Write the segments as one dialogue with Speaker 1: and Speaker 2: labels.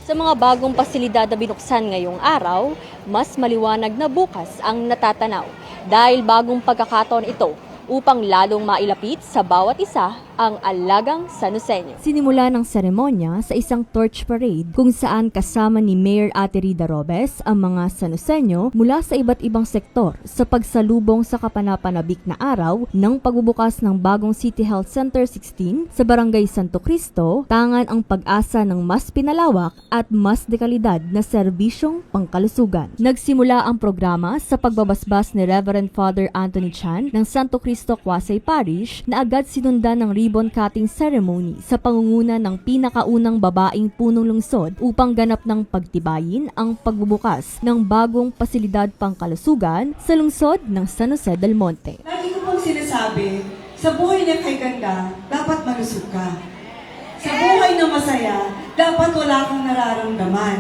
Speaker 1: Sa mga bagong pasilidad na binuksan ngayong araw, mas maliwanag na bukas ang natatanaw dahil bagong pagkakataon ito upang lalong mailapit sa bawat isa ang alagang Sanuseño. Sinimula ng seremonya sa isang torch parade kung saan kasama ni Mayor Ate Rida Robes ang mga Sanuseño mula sa iba't ibang sektor sa pagsalubong sa kapanapanabik na araw ng pagbubukas ng bagong City Health Center 16 sa Barangay Santo Cristo, tangan ang pag-asa ng mas pinalawak at mas dekalidad na serbisyong pangkalusugan. Nagsimula ang programa sa pagbabasbas ni Reverend Father Anthony Chan ng Santo Cristo Quasay Parish na agad sinundan ng ribbon cutting ceremony sa pangunguna ng pinakaunang babaeng punong lungsod upang ganap ng pagtibayin ang pagbubukas ng bagong pasilidad pangkalusugan sa lungsod ng San Jose del Monte.
Speaker 2: Lagi ko pong sinasabi, sa buhay na kay ganda, dapat malusog ka. Sa buhay na masaya, dapat wala kang nararamdaman.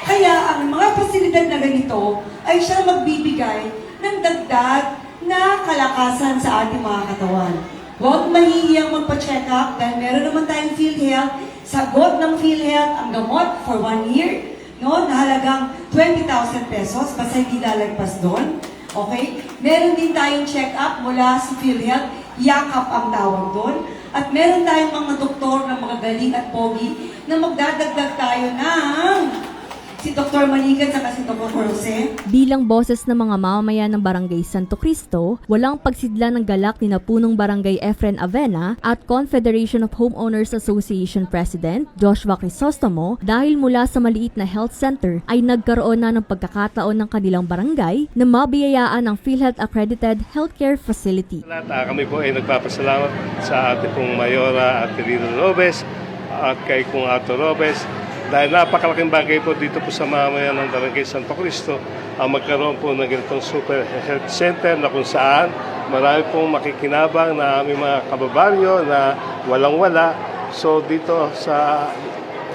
Speaker 2: Kaya ang mga pasilidad na ganito ay siya magbibigay ng dagdag na kalakasan sa ating mga katawan. Huwag mahihiyang magpa-check up dahil meron naman tayong PhilHealth. Sagot ng PhilHealth ang gamot for 1 year, no, na halagang 20,000 pesos, basta hindi lalagpas doon. Okay? Meron din tayong check-up mula sa PhilHealth, yakap ang tawag doon. At meron tayong mga doktor na mga galing at pogi na magdadagdag tayo ng si Dr. Manigan at si Dr. Jose.
Speaker 1: Bilang boses ng mga mamamayan ng Barangay Santo Cristo, walang pagsidla ng galak ni Punong Barangay Efren Avena at Confederation of Homeowners Association President Joshua Crisostomo dahil mula sa maliit na health center ay nagkaroon na ng pagkakataon ng kanilang barangay na mabiyayaan ng PhilHealth Accredited Healthcare Facility.
Speaker 3: Kami po ay nagpapasalamat sa ating pong Mayora at Rida Robes at kay Kung Ato Robes dahil napakalaking bagay po dito po sa mamamayan ng Barangay Santo Cristo ang magkaroon po ng ganitong super health center na kung saan marami pong makikinabang na aming mga kababaryo na walang-wala. So dito sa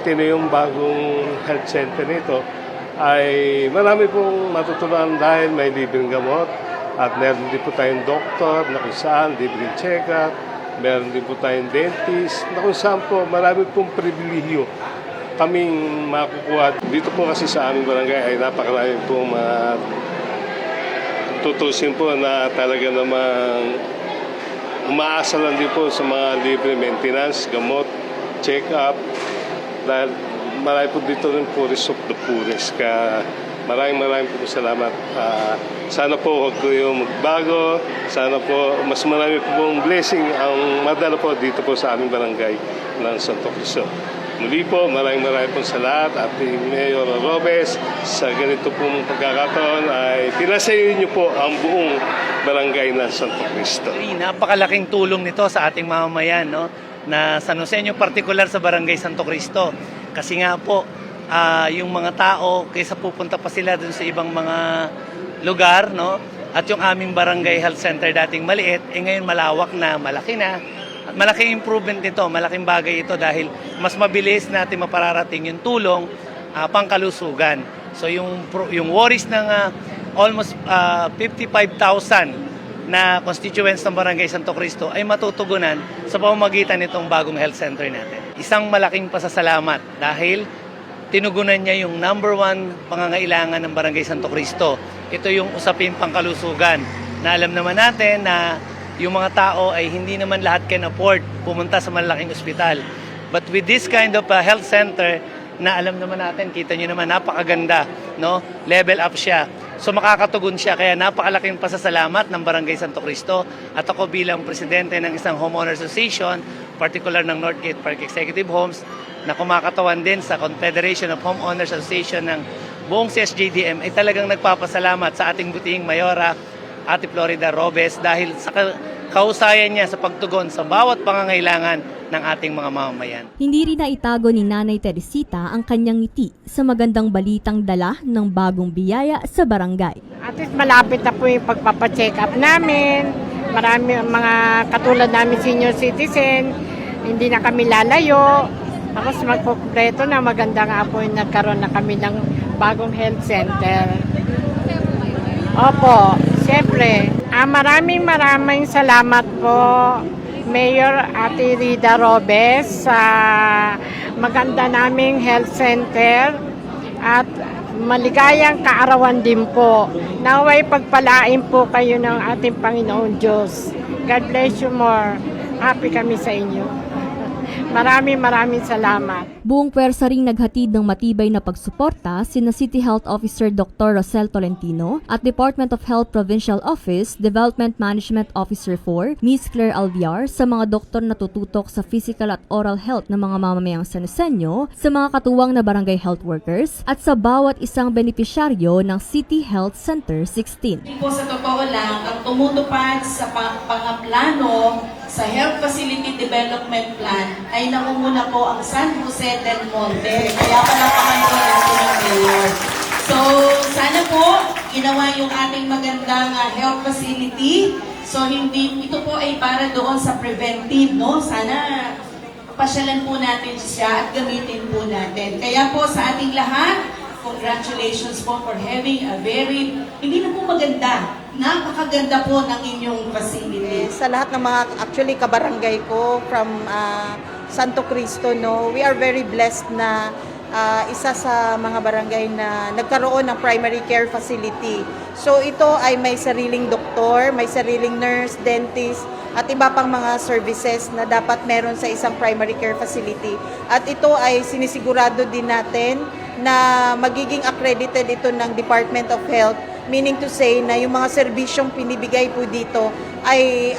Speaker 3: tinayong bagong health center nito ay marami pong matutunan dahil may libreng gamot at meron din po tayong doktor na kung saan libreng check-up, meron din po tayong dentist na kung saan po marami pong pribilehyo kaming makukuha. Dito po kasi sa aming barangay ay napakarami po tutusin po na talaga namang umaasa lang din po sa mga libre maintenance, gamot, check-up. Dahil marami po dito rin poorest of the poorest. Kaya maraming po salamat. Sana po huwag kayong magbago. Sana po mas marami po pong blessing ang madala po dito po sa aming barangay ng Santo Cristo. Muli po, maraming pong salamat ating Mayor Robes. Sa ganito pong pagkakataon ay pinasayo niyo po ang buong barangay ng Santo Cristo.
Speaker 4: Napakalaking tulong nito sa ating mamamayan, no? Na Sanuseño, particular sa Barangay Santo Cristo. Kasi nga po, yung mga tao, kaysa pupunta pa sila dun sa ibang mga lugar, no? At yung aming Barangay Health Center dating maliit, ngayon malawak na, malaki na. Malaking improvement nito, malaking bagay ito dahil mas mabilis natin mapararating yung tulong pangkalusugan. So yung worries ng almost 55,000 na constituents ng Barangay Santo Cristo ay matutugunan sa pamamagitan nitong bagong health center natin. Isang malaking pasasalamat dahil tinugunan niya yung number 1 pangangailangan ng Barangay Santo Cristo. Ito yung usapin pangkalusugan na alam naman natin na yung mga tao ay hindi naman lahat can afford pumunta sa malaking ospital. But with this kind of health center, na alam naman natin, kita nyo naman, napakaganda, no? Level up siya. So makakatugon siya, kaya napakalaking pasasalamat ng Barangay Santo Cristo at ako bilang presidente ng isang homeowner association, particular ng Northgate Park Executive Homes, na kumakatawan din sa Confederation of Homeowners Association ng buong CSJDM, ay talagang nagpapasalamat sa ating butihing Mayora, Ate Florida Robes, dahil sa kausayan niya sa pagtugon sa bawat pangangailangan ng ating mga mamamayan.
Speaker 1: Hindi rin naitago ni Nanay Teresita ang kanyang ngiti sa magandang balitang dala ng bagong biyaya sa barangay.
Speaker 5: At least malapit na po yung pagpapacheck up namin. Marami mga katulad namin senior citizen, hindi na kami lalayo. Tapos magkumpleto na, maganda nga po yung nagkaroon na kami ng bagong health center. Opo, siyempre. Maraming salamat po, Mayor Ate Rida Robes, sa maganda naming health center at maligayang kaarawan din po. Naway pagpalain po kayo ng ating Panginoon Diyos. God bless you more. Happy kami sa inyo. Maraming salamat.
Speaker 1: Buong pwersa ring naghatid ng matibay na pagsuporta sina City Health Officer Dr. Rosel Tolentino at Department of Health Provincial Office Development Management Officer 4, Ms. Claire Alviar sa mga doktor na tututok sa physical at oral health ng mga mamamayang Sanosenyo, sa mga katuwang na barangay health workers at sa bawat isang benepisyaryo ng City Health Center 16.
Speaker 6: Hindi po sa totoo lang, ang tumutupad sa pangaplano sa Health Facility Development Plan ay nangunguna po ang San Jose del Monte. Kaya palapakan po natin ang mayor. So, sana po ginawa yung ating magandang health facility. So, ito po ay para doon sa preventive, no? Sana pasyalan po natin siya at gamitin po natin. Kaya po sa ating lahat, congratulations po for having a very, hindi na po maganda, napakaganda po ng inyong facility.
Speaker 7: Sa lahat ng mga actually kabarangay ko from Santo Cristo, no, we are very blessed na isa sa mga barangay na nagkaroon ng primary care facility. So ito ay may sariling doktor, may sariling nurse, dentist, at iba pang mga services na dapat meron sa isang primary care facility. At ito ay sinisigurado din natin na magiging accredited ito ng Department of Health, meaning to say na yung mga serbisyong pinibigay po dito ay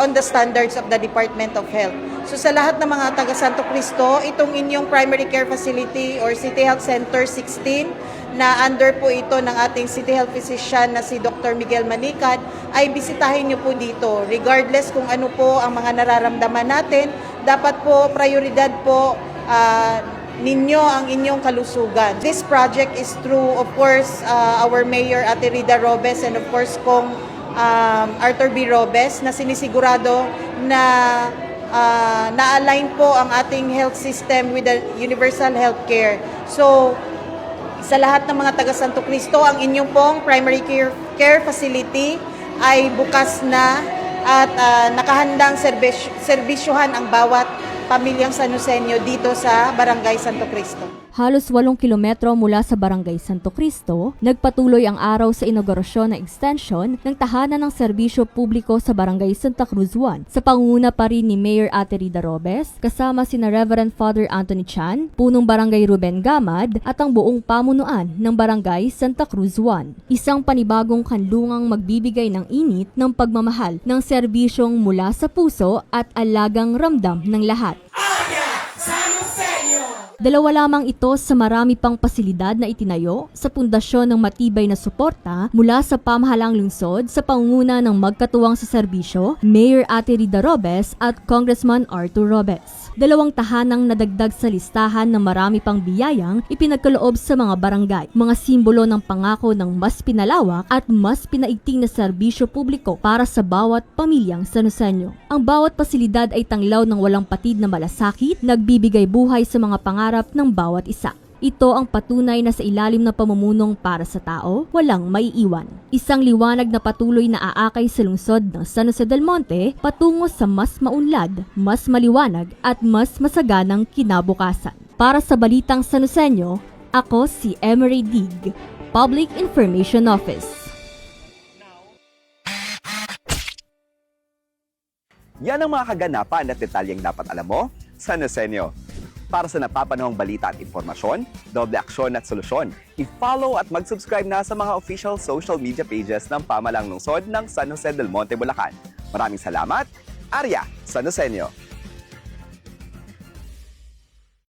Speaker 7: on the standards of the Department of Health. So sa lahat ng mga taga Santo Cristo, itong inyong primary care facility or City Health Center 16 na under po ito ng ating City Health Physician na si Dr. Miguel Manicad, ay bisitahin niyo po dito. Regardless kung ano po ang mga nararamdaman natin, dapat po prioridad po ninyo ang inyong kalusugan. This project is through, of course, our Mayor Ate Rida Robes and of course Kong Arthur B. Robes na sinisigurado na na-align po ang ating health system with the universal health care. So, sa lahat ng mga taga Santo Cristo, ang inyong pong primary care facility ay bukas na at nakahandang serbisyuhan ang bawat pamilyang Sanosenyo dito sa Barangay Santo Cristo.
Speaker 1: Halos 8 kilometro mula sa Barangay Santo Cristo, nagpatuloy ang araw sa inaugurasyon ng extension ng tahanan ng serbisyo publiko sa Barangay Santa Cruz 1 sa pangunguna pa rin ni Mayor Ate Rida Robes, kasama sina Reverend Father Anthony Chan, punong Barangay Ruben Gamad at ang buong pamunuan ng Barangay Santa Cruz 1. Isang panibagong kanlungang magbibigay ng init ng pagmamahal ng serbisyong mula sa puso at alagang ramdam ng lahat. Dalawa lamang ito sa marami pang pasilidad na itinayo sa pundasyon ng matibay na suporta mula sa pamahalang lungsod sa pangunguna ng magkatuwang sa serbisyo, Mayor Ate Rida Robes at Congressman Arthur Robes. Dalawang tahanang nadagdag sa listahan ng marami pang biyayang ipinagkaloob sa mga barangay, mga simbolo ng pangako ng mas pinalawak at mas pinaigting na serbisyo publiko para sa bawat pamilyang Sanosenyo. Ang bawat pasilidad ay tanglaw ng walang patid na malasakit, nagbibigay buhay sa mga pangarap ng bawat isa. Ito ang patunay na sa ilalim ng pamamunong para sa tao, walang maiiwan. Isang liwanag na patuloy na aakay sa lungsod ng San Jose del Monte patungo sa mas maunlad, mas maliwanag at mas masaganang kinabukasan. Para sa Balitang Sanosenyo, ako si Emery Dig, Public Information Office.
Speaker 8: Yan ang mga kaganapan at detalyeng dapat alam mo sa Sanosenyo. Para sa napapanahong balita at impormasyon, doble aksyon at solusyon, i-follow at mag-subscribe na sa mga official social media pages ng Pamahalang Lungsod ng San Jose del Monte, Bulacan. Maraming salamat, Arya Sanosenyo.